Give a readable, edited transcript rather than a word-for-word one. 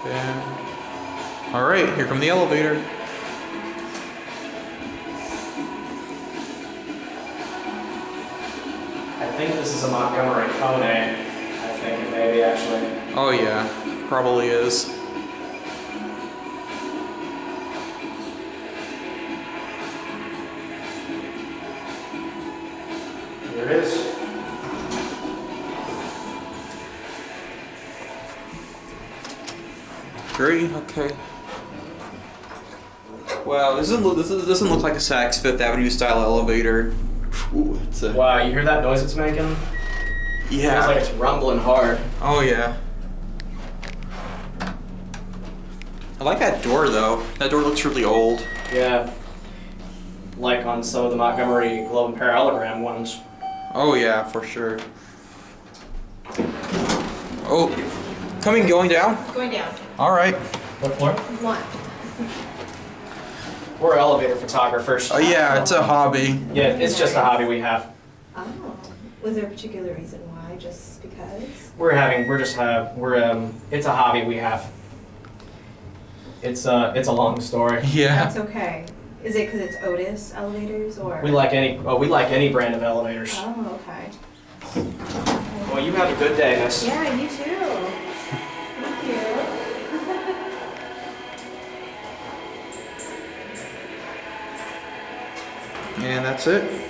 And all right, here come the elevator. I think this is a Montgomery Cone. I think it may be actually. Oh yeah, probably is. Here it is. Great. Okay. Wow, this doesn't look like a Saks Fifth Avenue style elevator. Ooh, it's a, Wow, you hear that noise it's making? yeah. Feels like it's rumbling hard. Oh yeah. I like that door though. That door looks really old. Yeah. Like on some of the Montgomery Globe and Parallelogram ones. Oh yeah, for sure. Oh, going down? Going down. All right. What floor? One. We're elevator photographers. Oh yeah, it's a hobby. Yeah, it's just a hobby we have. Oh. Was there a particular reason why? Just because? It's a hobby we have. It's a long story. Yeah. That's okay. Is it because it's Otis elevators or? We like any brand of elevators. Oh, okay. Well, you have a good day, miss. Yeah, you too. Thank you. And that's it.